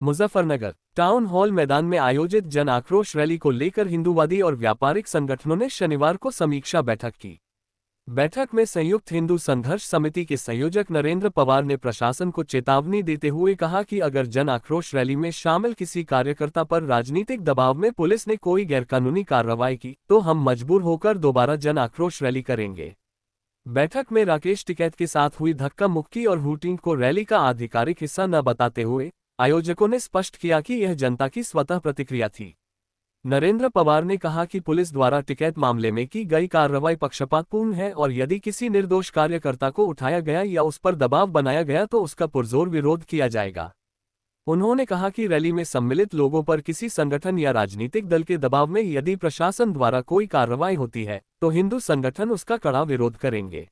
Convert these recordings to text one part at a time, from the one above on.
Muzaffarnagar town hall मैदान में आयोजित जन आक्रोश रैली को लेकर हिंदूवादी और व्यापारिक संगठनों ने शनिवार को समीक्षा बैठक की। बैठक में संयुक्त हिंदू संघर्ष समिति के संयोजक नरेंद्र पवार ने प्रशासन को चेतावनी देते हुए कहा कि अगर जन आक्रोश रैली में शामिल किसी कार्यकर्ता पर राजनीतिक दबाव में पुलिस ने कोई गैरकानूनी कार्रवाई की तो हम मजबूर होकर दोबारा जन आक्रोश रैली करेंगे। बैठक में राकेश टिकैत के साथ हुई धक्का मुक्की और हूटिंग को रैली का आधिकारिक हिस्सा न बताते हुए आयोजकों ने स्पष्ट किया कि यह जनता की स्वतः प्रतिक्रिया थी। नरेंद्र पवार ने कहा कि पुलिस द्वारा टिकैत मामले में की गई कार्रवाई पक्षपातपूर्ण है और यदि किसी निर्दोष कार्यकर्ता को उठाया गया या उस पर दबाव बनाया गया तो उसका पुरजोर विरोध किया जाएगा। उन्होंने कहा कि रैली में सम्मिलित लोगों पर किसी संगठन या राजनीतिक दल के दबाव में यदि प्रशासन द्वारा कोई कार्रवाई होती है तो हिंदू संगठन उसका कड़ा विरोध करेंगे।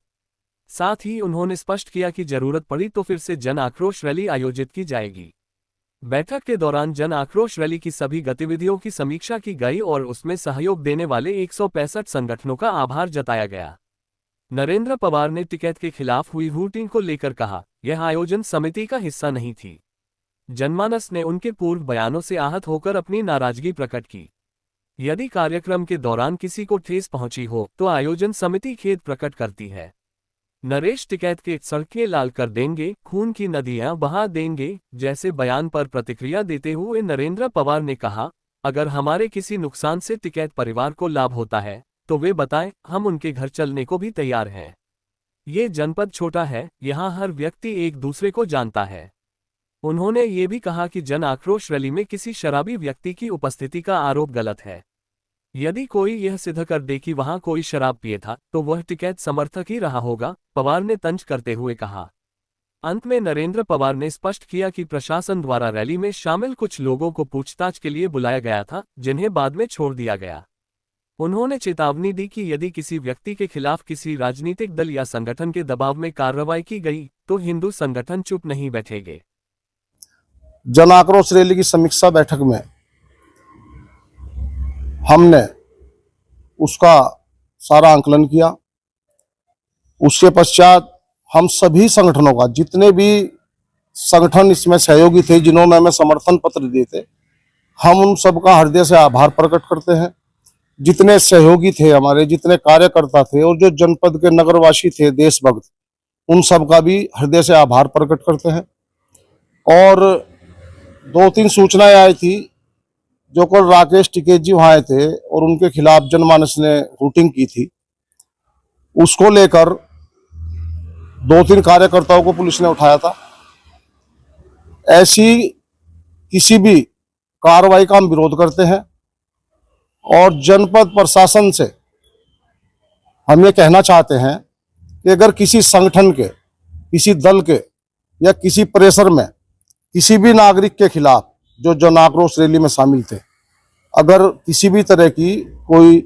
साथ ही उन्होंने स्पष्ट किया कि जरूरत पड़ी तो फिर से जन आक्रोश रैली आयोजित की जाएगी। बैठक के दौरान जन आक्रोश रैली की सभी गतिविधियों की समीक्षा की गई और उसमें सहयोग देने वाले 165 संगठनों का आभार जताया गया। नरेंद्र पवार ने टिकैत के खिलाफ हुई हूटिंग को लेकर कहा, यह आयोजन समिति का हिस्सा नहीं थी। जनमानस ने उनके पूर्व बयानों से आहत होकर अपनी नाराजगी प्रकट की। यदि कार्यक्रम के दौरान किसी को ठेस पहुंची हो तो आयोजन समिति खेद प्रकट करती है। नरेश टिकैत के सड़कें लाल कर देंगे, खून की नदियां बहा देंगे जैसे बयान पर प्रतिक्रिया देते हुए नरेंद्र पवार ने कहा, अगर हमारे किसी नुकसान से टिकैत परिवार को लाभ होता है तो वे बताएं, हम उनके घर चलने को भी तैयार हैं। ये जनपद छोटा है, यहाँ हर व्यक्ति एक दूसरे को जानता है। उन्होंने ये भी कहा कि जन आक्रोश रैली में किसी शराबी व्यक्ति की उपस्थिति का आरोप गलत है। यदि कोई यह सिद्ध कर दे कि वहां कोई शराब पिए था तो वह टिकैत समर्थक ही रहा होगा, पवार ने तंज करते हुए कहा। अंत में नरेंद्र पवार ने स्पष्ट किया कि प्रशासन द्वारा रैली में शामिल कुछ लोगों को पूछताछ के लिए बुलाया गया था, जिन्हें बाद में छोड़ दिया गया। उन्होंने चेतावनी दी कि यदि किसी व्यक्ति के खिलाफ किसी राजनीतिक दल या संगठन के दबाव में कार्रवाई की गई तो हिंदू संगठन चुप नहीं बैठेंगे। जन आक्रोश रैली की समीक्षा बैठक में हमने उसका सारा आंकलन किया। उसके पश्चात हम सभी संगठनों का, जितने भी संगठन इसमें सहयोगी थे, जिन्होंने हमें समर्थन पत्र दिए थे, हम उन सबका हृदय से आभार प्रकट करते हैं। जितने सहयोगी थे हमारे, जितने कार्यकर्ता थे और जो जनपद के नगरवासी थे, देशभक्त, उन सबका भी हृदय से आभार प्रकट करते हैं। और 2-3 सूचनाएं आई थी जो कल राकेश टिकैत जी वहां आए थे और उनके खिलाफ जनमानस ने हूटिंग की थी। उसको लेकर 2-3 कार्यकर्ताओं को पुलिस ने उठाया था। ऐसी किसी भी कार्रवाई का हम विरोध करते हैं और जनपद प्रशासन से हम ये कहना चाहते हैं कि अगर किसी संगठन के, किसी दल के या किसी प्रेशर में किसी भी नागरिक के खिलाफ जो जन आक्रोश रैली में शामिल थे, अगर किसी भी तरह की कोई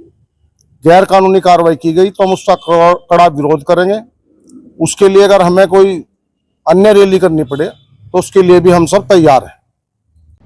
गैर कानूनी कार्रवाई की गई तो हम उसका कड़ा विरोध करेंगे। उसके लिए अगर हमें कोई अन्य रैली करनी पड़े तो उसके लिए भी हम सब तैयार हैं।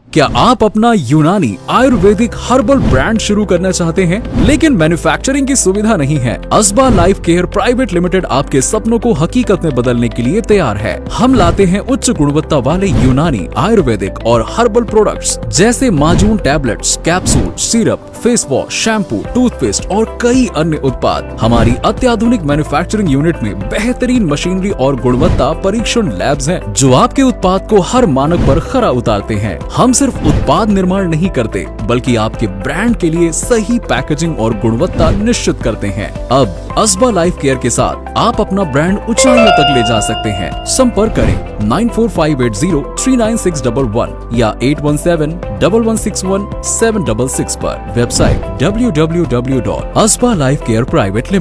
क्या आप अपना यूनानी आयुर्वेदिक हर्बल ब्रांड शुरू करना चाहते हैं लेकिन मैन्युफैक्चरिंग की सुविधा नहीं है? अस्बा लाइफ केयर प्राइवेट लिमिटेड आपके सपनों को हकीकत में बदलने के लिए तैयार है। हम लाते हैं उच्च गुणवत्ता वाले यूनानी आयुर्वेदिक और हर्बल प्रोडक्ट्स जैसे माजून tablets, capsule, syrup, face wash, shampoo, toothpaste और कई अन्य उत्पाद। हमारी अत्याधुनिक मैन्युफैक्चरिंग यूनिट में बेहतरीन मशीनरी और गुणवत्ता परीक्षण लैब्स हैं जो आपके उत्पाद को हर मानक पर खरा उतारते हैं। हम सिर्फ उत्पाद निर्माण नहीं करते बल्कि आपके ब्रांड के लिए सही पैकेजिंग और गुणवत्ता निश्चित करते हैं। अब अस्बा लाइफ केयर के साथ आप अपना ब्रांड ऊंचाइयों तक ले जा सकते हैं। संपर्क करें 9458039611 या 8171161766 पर। Website www.asbalifecareprivate